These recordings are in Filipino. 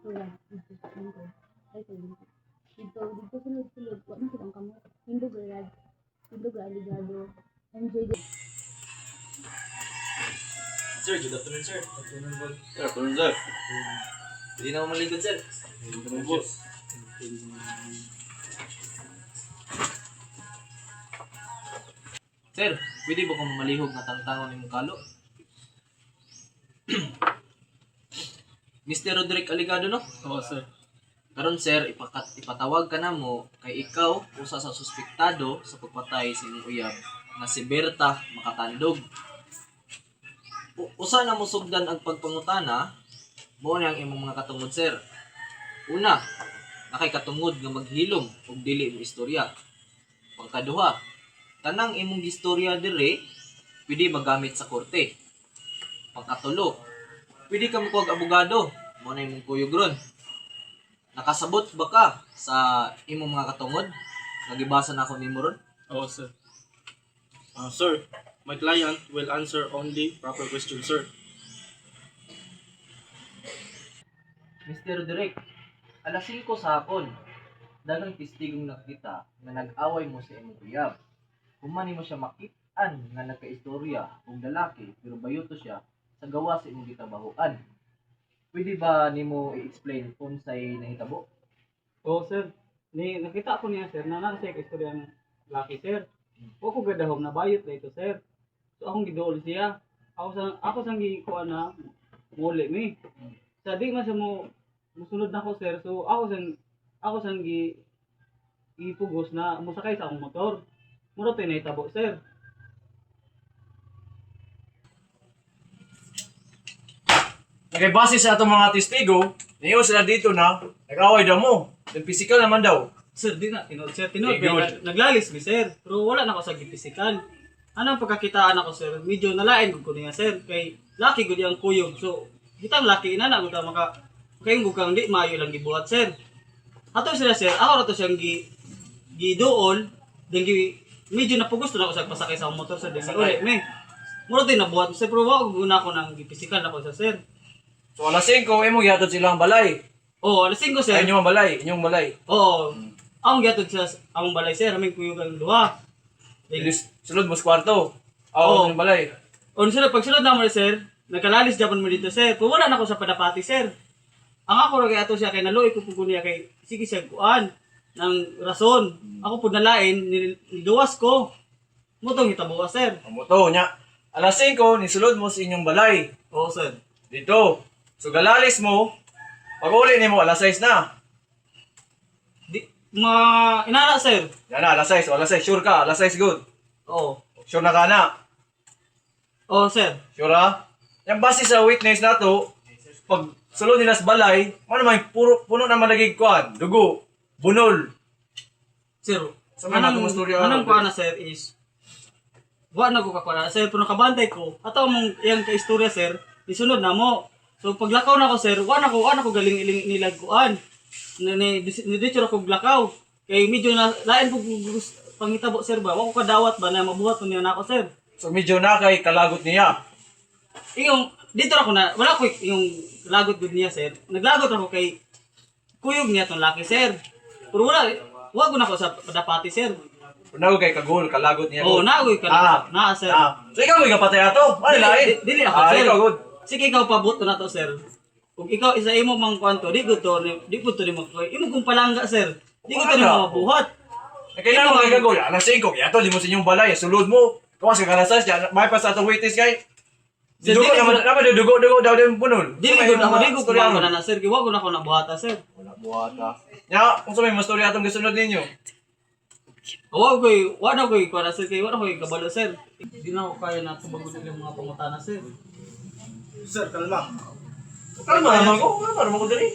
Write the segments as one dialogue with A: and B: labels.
A: istorya dito sa lingkod. Ay sa lingkod. Dito sunod-sunod wa man kitang kamot. Hindog grad. Hindog aligado. MJ
B: Sir, good afternoon, sir. Afternoon, boss.
C: Sir, afternoon, sir.
B: Hindi na ako maligod, sir.
C: Good afternoon, boss.
B: Sir, pwede ba kung malihog na tangtangon ng kalo? Mr. Roderick Aligado, no?
C: Oo, sir.
B: Karon sir, ipatawag ka na mo kay ikaw usa sa suspektado sa pagpatay sa imong uyab na si Berta Makatandog. Usa na mo sugdan ang pagpangutana, mao na ang imong mga katungod sir. Una, nakay katungod nga maghilom og dili mo istorya. Pangkaduha, tanang imong istorya dire pwede magamit sa korte. Pangkatulo, pwede ka mo kuwag abogado, mao na imong kuyog ron. Nakasabot ba ka sa imong mga katungod? Nagibasa na ako nimo ron.
C: Oo, sir. Sir, my client will answer only proper questions, sir.
B: Mr. Roderick, alas 5 sa hapon, daghang testigong nakita na nag-away mo sa imong uyab. Humani mo siya makit-an nga nagkaistorya og lalaki pero bayuto siya sa gawa sa imong gitabahuan. Pwede ba nimo i-explain unsay nahitabo?
D: Oo, sir. Nakita ko niya, sir, na nasa istorya ng laki, sir. Huwag ko gadahom na bayot na ito, sir. So, akong gidool siya. Ako sang gikuha na muli mi. Sa di man siya musunod na ko, sir. So, ako sang ipugos na musakay sa akong motor. Muro tayo nahitabo, sir.
E: Nakibase sa atong mga testigo, niyo sila dito na nag-away daw mo. Then physical naman daw.
D: Sir, di na. Tinood, sir. Tinood.
E: Okay, good.
D: Naglalis mi, sir. Pero wala na ako sa gipisikal. Ano ang pagkakitaan ako, sir? Medyo nalain ko niya, sir. Kay laki gud ang kuyog. So, hitang laki ina na gud ka kayong kang di maayo lang gibuhat, sir. Ato sila, sir. Ako ra to siyang giduol, then medyo napugos to na ako sa pasakay sa akong motor, sir. Then ulit mi. Muro din nabuhat, sir. Pero wag guna ko nang gipisikal na ko sa, sir.
E: So alas 5, imo gihatod silang balay.
D: Oh, alas 5, sir.
E: Ay inyong balay, inyong balay.
D: Oo. Akong giatod sa akong balay, sir. Aming kuyog ang duha.
E: Sulod mo sa kwarto.
D: Oo.
E: Inyong balay.
D: O pagsunod na mo, sir, nagkalalis Japan mo dito, sir. Kung wala na ako sa padapati, sir. Ang ako rin ato siya kay naluoy ko po niya kay sige siya kuan ng rason. Ako po nalain, niluwas ko. Mutong hitabuwa, sir.
E: Amo to nya. Alas 5 nisulod mo sa inyong balay.
D: Oo, sir.
E: Dito. So galalis mo, pag-uli nimo alas 6 na.
D: Inana, sir.
E: Yan na, alas 6, alas 6 sure ka, alas 6 good.
D: Oo.
E: Sure na ka na.
D: Oo, sir.
E: Sure ha? Yan base sa witness na to, pag sulod nila sa balay, ano may puno na malagig kuan, dugo, bunol.
D: Sir,
E: Sa mga natong istorya,
D: anong kuan na, sir, is wa na ko kakuha, sir, pero nakabantay ko. Ato mong iyang kaistorya, sir, isunod na mo. So paglakaw na ko, sir, wa na ko galing nilagkuan. Ni dito ako glakaw. Kay medyo na lain ko pangitabo, sir ba. Wa ko kadawat ba na mabuhat niya na ako, sir.
E: So medyo na kay kalagot niya.
D: Yung dito ako na wala ko yung lagot gud niya, sir. Naglagot ako kay kuyog niya tong laki, sir. Pero wa ko na ko sa padapati, sir.
E: Punaw kay kagol, kalagot niya.
D: Oo, nagoy ka na, sir.
E: So ikaw may kapatay ato? Ano lain?
D: Dili ako, sir.
E: Ikaw good.
D: Sige, ikaw pabuto na to, sir. Kung ikaw isa imo mang kwanto, di ko to ni magkoy. Imo kung palangga, sir. Di ko to ni mabuhat.
E: Kailangan mo kay kagol. Alas 5, kaya to, limos inyong balay. Sulod mo. Kawas ka kalasas. May pa sa atong witness kay.
D: Sir,
E: Dugo naman dugo daw din punol.
D: Dili ko na ko kumago na sir. Giwa ko na ko nabuhata, sir.
E: Wala buhata. Nya, kung sa may mastorya atong gisunod ninyo.
D: Wa na koy para sir kay wa na koy kabalo, sir. Di na ko kaya na tubagon yung mga pangutana, sir.
C: Sir, kalma.
E: Kalma naman ko. Kalma naman ko dali.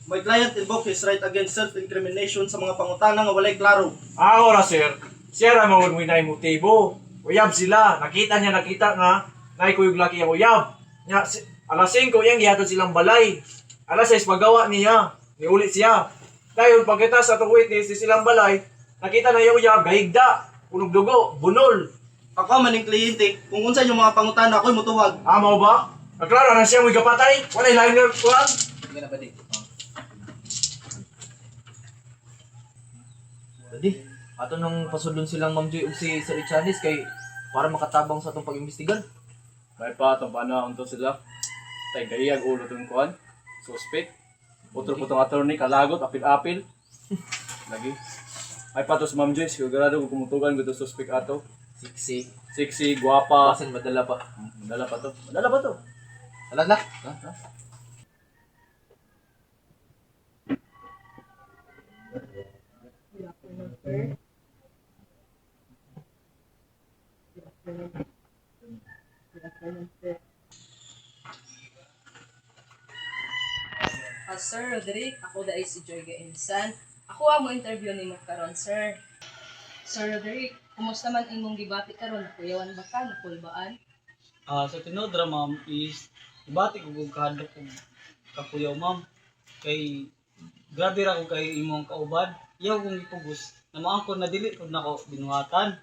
C: My client invoked his right against self-incrimination sa mga pangutana nga walay klaro.
E: Ora sir. Siya ra mawag mo inay motibo. Uyab sila. Nakita nga nay kuyog laki ang uyab. Nya alas 5 yang gihatod silang balay. Alas 6 pagawa niya. Niulit siya. Dayon pagkita sa atong witness silang balay, nakita na yung uyab gahigda, punog dugo, bunol.
C: Ako maning kliyente, kung unsa yung mga pangutana ako'y mutuwag.
E: Mao ba? Naklaro na siya mo'y kapatay. Walay lain nga kuwan.
B: Sige na, buddy. Buddy, ato nang pasudlon silang Ma'am Joy ug si Sir Ichanis kay para makatabang sa atong pag-imbestigar.
F: May pa itong paano to sila. Tay gayag ulo itong kuhan. Suspect. Putro-putong attorney, kalagot, apil-apil. Lagi. Ay pa to si Ma'am Joy. Sigurado kung kumutugan ko ito suspect ato.
B: Siksi.
F: Sexy, guwapa.
B: Pasan madala pa.
F: Madala pa to. Madala pa to.
B: Alala.
F: Ha? Ha?
G: Sir Roderick, ako dahil si Joy Gainsan. Ako ang mo interview nimo karon, sir. Sir Roderick, kumusta man imong gibati karon? Kuyawan ba ka? Nakulbaan?
D: Sa tinodra ma'am is ibati ko kung kahadlok kong kakuyaw ma'am. Kay grabe ra ko kay imong kaubad. Iyaw kong ipugos na maangkon na dili pud nako binuhatan.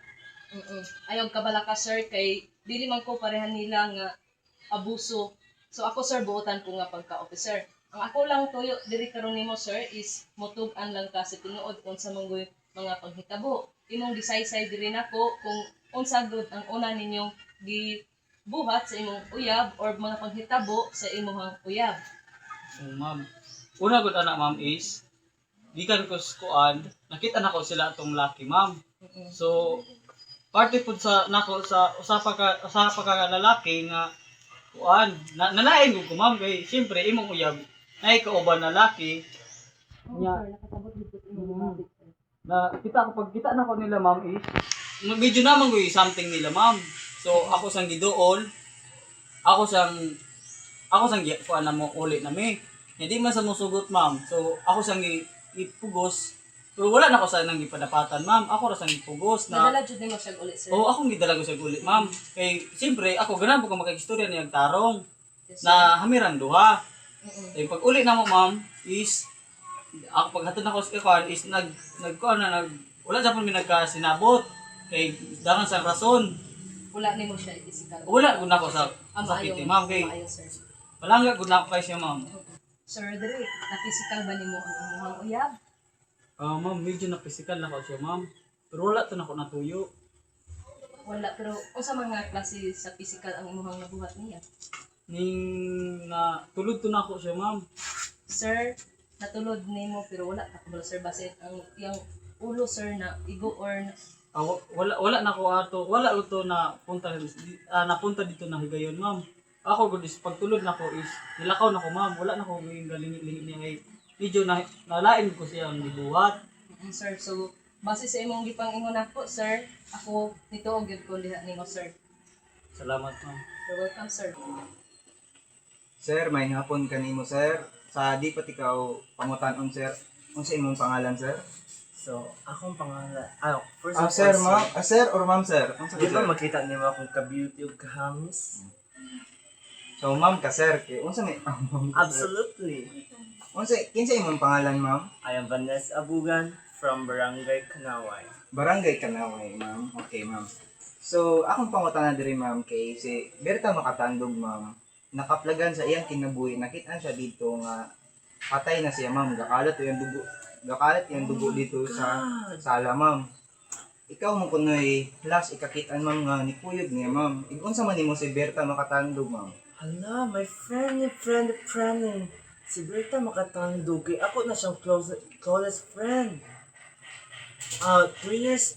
G: Ayaw ka bala ka, sir, kay dili man ko parehan nila nga abuso. So ako, sir, buotan ko nga pagka-officer. Ang ako lang tuyo diri karon nimo, sir, is motug-an lang ka sa tinuod kung sa mga paghitabo. Imong gisaysay diri nako kung unsa gud ang una ninyong gibuhat sa imong uyab or mga paghitabo sa imong uyab.
D: So ma'am, una gud ana ma'am is gikan ko sa kuan, nakita nako sila atong laki ma'am. So parte pud sa nako sa usa pa ka lalaki nga kuan, nalain ko ma'am kay siyempre imong uyab nay kauban na laki. Nya
A: Nakatabot dito imong gibati.
D: na kita kapag kita na ko nila ma'am is medyo naman ko something nila ma'am. So ako sang giduol, ako sang kuan na mo uli na mi. Hindi man sa musugot ma'am. So ako sang ipugos. Pero wala na ko sa nang gipadapatan ma'am. Ako ra sang ipugos na.
G: Nadala jud nimo siya uli, sir.
D: Oo, akong gidalago sa uli ma'am. Kay siyempre ako ganahan ko magkakistorya niyang tarong
G: Yes, sir.
D: na hamiran duha. Kay pag uli na mo ma'am is ako paghatod na ko sa ikuan is wala sa mi nagkasinabot kay daran sa rason
G: Wala nimo siya ipisikal.
D: wala gud nako sa
G: Maayo,
D: sakit ma'am kay
G: maayo, sir.
D: palangga gud nako kay siya ma'am.
G: Sir Roderick, napisikal ba nimo ang imong uyab?
D: Ma'am medyo na physical na ko siya ma'am. Pero wala to nako natuyo.
G: Wala, pero unsa mga klase sa physical ang imong nabuhat niya?
D: Ning na tulod to nako siya ma'am.
G: Sir, natulod nimo pero wala ka kabalo, sir, basit ang iyang ulo, sir, na igo or
D: Wala na ko ato. Wala to na napunta dito na higayon ma'am. Ako gud is pagtulod nako is nilakaw nako ma'am. Wala na ko galing niya kay medyo na nalain ko siya ang gibuhat.
G: Sir, so base sa imong gipang-ingon nako, sir, ako nituog gyud ko diha nimo, sir.
D: Salamat ma'am.
G: You're welcome, sir.
H: Sir, may hapon kanimo sir. Sa di pat ikaw pangutan-on sir. Unsa imong pangalan sir?
I: So, akong pangalan, first
H: Ah
I: of
H: sir,
I: all,
H: ma'am, sir or ma'am sir? Unsa
I: di
H: sir?
I: ba makita niyo akong ka-beauty ug kahangis?
H: So ma'am ka sir, kay unsa may
I: Absolutely.
H: Unsa kinsa imong pangalan ma'am?
I: I am Vanessa Abugan from Barangay Kanaway.
H: Barangay Kanaway, ma'am. Okay, ma'am. So, akong pangutana diri ma'am kay si Berta Makatandog ma'am. Nakaplagan sa iyang kinabuhi, nakita siya dito nga patay na siya ma'am. Gakalat yung dugo dito sa sala ma'am. Ikaw mo kunoy last ikakitan ma'am nga ni Kuyog niya ma'am. Unsa man nimo si Berta Makatandog ma'am?
I: Hala, my friend. Si Berta Makatandog, kay ako na siyang closest friend. 3 years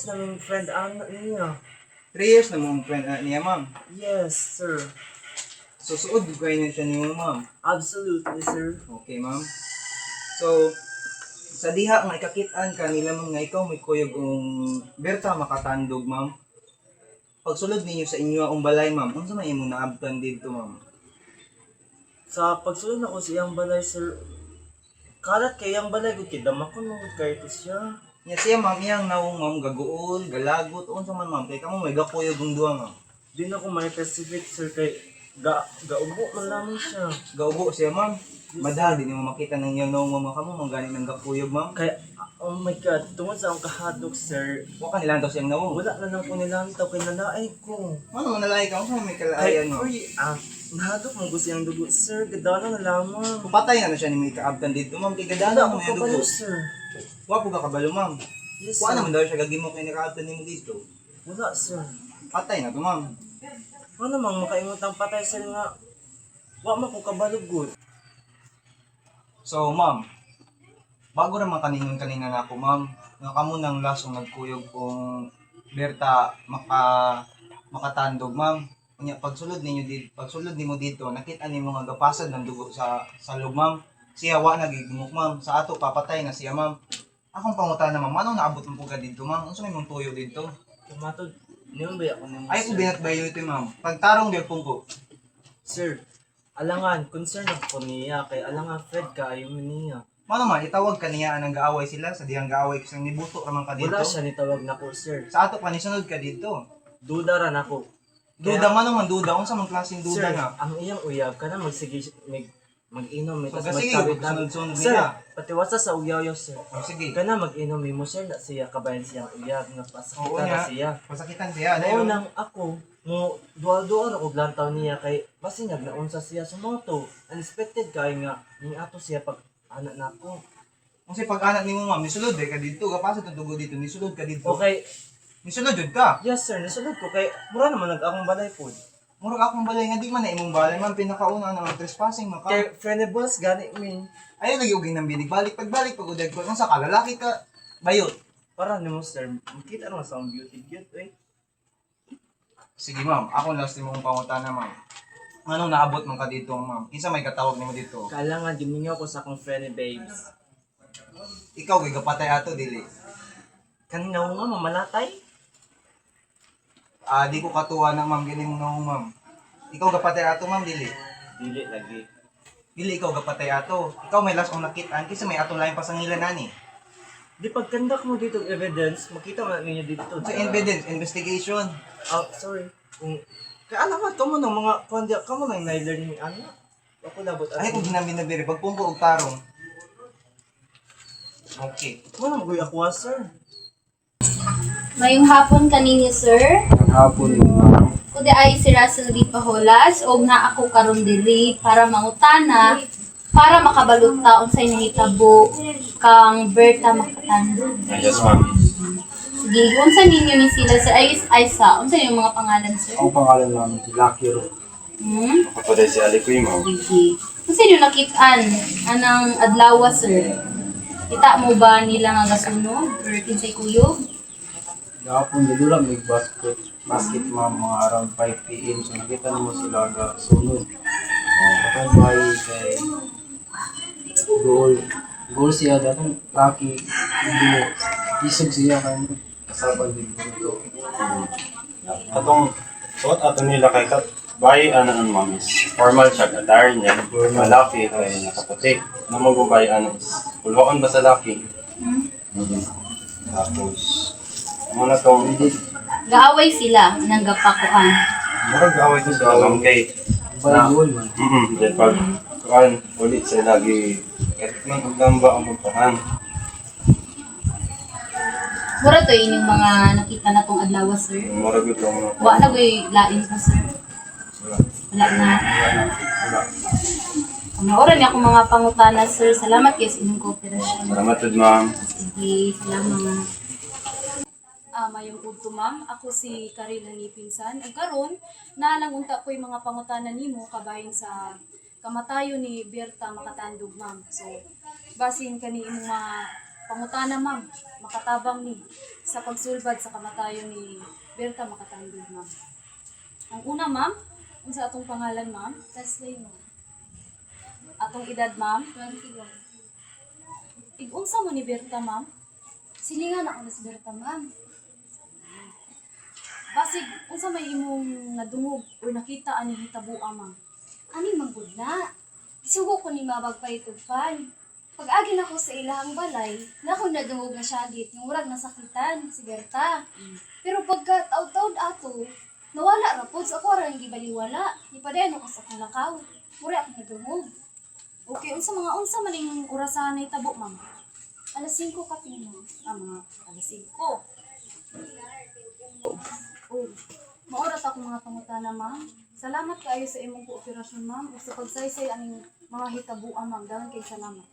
I: naming friend niya.
H: 3 years na mong friend niya ma'am.
I: Yes, sir.
H: So, suod kayo na siya niyo ma'am.
I: Absolutely, sir.
H: Okay, ma'am. So, sa diha nga ikakitaan ka nila ma'am nga ikaw may kuyog kung Berta Makatandog, ma'am. Pagsulod ninyo sa inyo ang balay, ma'am, unsa man imong naabtan dito, ma'am?
I: Sa pagsulod ako sa iyang balay, sir, kalat kay iyang balay, kung kidama ko nung kahit siya.
H: Nya siya, ma'am, iyang naong, ma'am, gaguol, galagot, unsa man, ma'am, kay kamo may gakuyog ang duha, ma'am.
I: Di na ko may specific, sir, kay gaubo man lamang siya.
H: Gaubo siya, ma'am. Madal, di mo makita ng iyang naong, ma'am, kamo, ma'am, ganing ng gakuyog, ma'am.
I: Kaya, oh my God, tungod sa akong kahadlok, sir,
H: Wa ka nilantaw siyang naong.
I: wala na lang ko nilantaw kay nalaay ko.
H: Ano man nalay ka, unsa man may kalaayan, ma'am?
I: Nahadok mo ko siyang dugo, sir. Gadana na lamang.
H: Kupatay na siya ni may kaabtan dito, ma'am. Kay
I: Wala
H: gadana
I: ako
H: mo yung
I: kabalo,
H: dugo.
I: sir.
H: Wa po ka kabalo, ma'am.
I: Yes,
H: Kuha
I: sir.
H: naman daw siya gagimo kay nakaabtan nimo dito.
I: Wala, sir.
H: Patay na to, ma'am.
I: Ano namang makaingot ang patay, sir nga. Wa man ko kabalo good.
H: So, ma'am, bago naman kanina na ako, ma'am, nga kamo nang lasong nagkuyog kung Berta makatandog, ma'am. Kanya pagsulod nimo dito, nakita nimo nga gapasad ng dugo sa loob, ma'am. Siya wa nagigimok, ma'am. Sa ato papatay na siya, ma'am. Akong pangutana, ma'am, anong naabot mo po ka dito, ma'am? Unsa may mong tuyo dito?
I: Kamatod, niyo ba ako nimo,
H: Ay ko
I: sir?
H: binatbayo ito, ma'am. Pagtarong gyud ko.
I: Sir, alangan, concern ako niya, kay alangan Fred ka, ayaw mo niya.
H: Mano man, itawag ka niya anang gaaway sila, sa dihang gaaway kasang nibuto raman ka dito.
I: Wala siya nitawag na ko, sir.
H: Sa ato pa nisunod ka dito.
I: Duda ran ako.
H: Duda man naman, duda. Unsa man klaseng duda
I: Sir,
H: nga?
I: ang iyang uyab ka na mag-inom, may
H: So,
I: tas
H: sige,
I: magkawit na.
H: sunod-sunod
I: Sir,
H: nila.
I: patiwasa sa uyaw sir.
H: O, sige.
I: Ka na mag-inom mo, sir, na siya, kabayan siyang uyab, nga
H: Oo
I: pasakita na
H: nga.
I: siya.
H: Pasakitan siya.
I: Oo
H: Dahil,
I: nang ako, mo dual-dual ako lantaw niya kay basinyag na unsa siya sa moto. Unexpected kay nga ning ato siya pag anak na ako.
H: kasi pag anak ni mo, ma'am, nisulod ka dito. Kapasok ang dugo dito, nisulod ka dito.
I: Okay,
H: Nisulod jud ka.
I: yes sir, nasulod ko kay mura naman nag-akong balay po.
H: Murag akong balay nga, di man na imong balay, ma'am. Pinakauna na ang trespassing, maka.
I: Kay friendables gani min
H: Ayaw lagi uging ng binig. Pagbalik, pag udag ko. Kung sa ka, lalaki ka, bayot.
I: para nimo sir, makita naman sa akong beauty cute eh.
H: Sige, ma'am. Ako last mong pangutana, ma'am. Anong naabot man ka dito, ma'am? Kinsa may katawag nimo dito?
I: Kailangan gimingaw ko sa akong friend babes.
H: Ikaw kay gapatay ato dili.
I: Kanina ko nga mamalatay.
H: Di ko katuwa na, ma'am, gini mo na, ma'am. Ikaw gapatay ato, ma'am, dili.
I: Dili lagi.
H: Dili ikaw gapatay ato. Ikaw may last ang nakitaan kinsa may ato lain pasangilan nani.
I: Di pagkandak mo dito evidence, makita man ninyo dito.
H: So evidence, investigation.
I: Sorry. Kaya alam mo, kamo ng mga kondya, kamo ng nailer ni ano? Ako labot.
H: Ay kung ginabinabiri pagpungko og tarong. Okay.
I: Wala mo ako, sir.
A: Mayong hapon kaninyo, sir.
F: Hapon mo.
A: Kundi ay si Russell D. Paholas o na ako karon diri para mangutana para makabalot ta unsay nahitabo kang Berta makatandog.
F: Yes, ma'am.
A: Sige, unsa ninyo ni sila sir? Ay sa unsa yung mga pangalan sir?
F: Ang pangalan namin si Lucky Ro. Kapatid si Alikoy, ma'am.
A: Sige. Unsa niyo nakitaan anang adlaw sir? Kita mo ba nila nga gasunog or kinsay kuyog?
F: Gapon dito lang may basket ma'am, mga around 5 p.m. So nakita naman sila ga sunod. Katong bahay kay goal siya datong Lucky. Hindi isog siya kay kasaban din dito.
J: Katong suot ato nila kay kat bay ano ma'am is formal siya attire niya. Malaki kay nakaputi. Na magubay ano is pulhoon ba sa laki? Tapos muna tong
A: Gaaway sila nang gapakuan.
J: murag away to sa alam kay
F: By goal man.
J: then pag kuan ulit sa lagi kahit man og lamba ang pagpahan.
A: Mura to inyong mga nakita na tong adlaw sir.
J: Murag itong
A: Wa na ko'y lain pa sir. Wala na. Maura niya akong mga pangutana sir. Salamat kayo sa inyong kooperasyon.
J: salamat jud ma'am.
A: Sige, salamat.
K: Mayong udto ma'am, ako si Karina ni Pinsan. Ang karon nalang unta ko yung mga pangutana nimo kabahin sa kamatayo ni Berta Makatandog ma'am. So basin kani imong mga pangutana ma'am, makatabang ni sa pagsulbad sa kamatayo ni Berta Makatandog ma'am. Ang una ma'am, unsa atong pangalan ma'am?
A: Tasday mo.
K: Atong edad ma'am?
A: 21.
K: Ig-unsa mo ni Berta ma'am?
A: Silingan ako na si Berta, ma'am.
K: Basig, unsa may imong nadungog o nakita ani hitabuang ma'am?
A: Ani manggod na. Isugo ko ni mabag paitugpan. Pag-agi na ko sa ilahang balay, na akong nadungog na syagit, yung murag nasakitan, si Berta. Pero pagka taud-taud ato, nawala ra po, so ako ra yung gibaliwala. Ipadayan ako sa akong lakaw. Mura akong nadungog.
K: Okay, unsa man ning orasan na hitabo ma'am?
A: Alas 5 ka pino.
K: Mga alas 5. Oh, Maorat ako mga pangutana, ma'am. Salamat kaayo sa imong kooperasyon, ma'am, ug sa pagsaysay aning mga hitabuan, ma'am. Daghang kay salamat.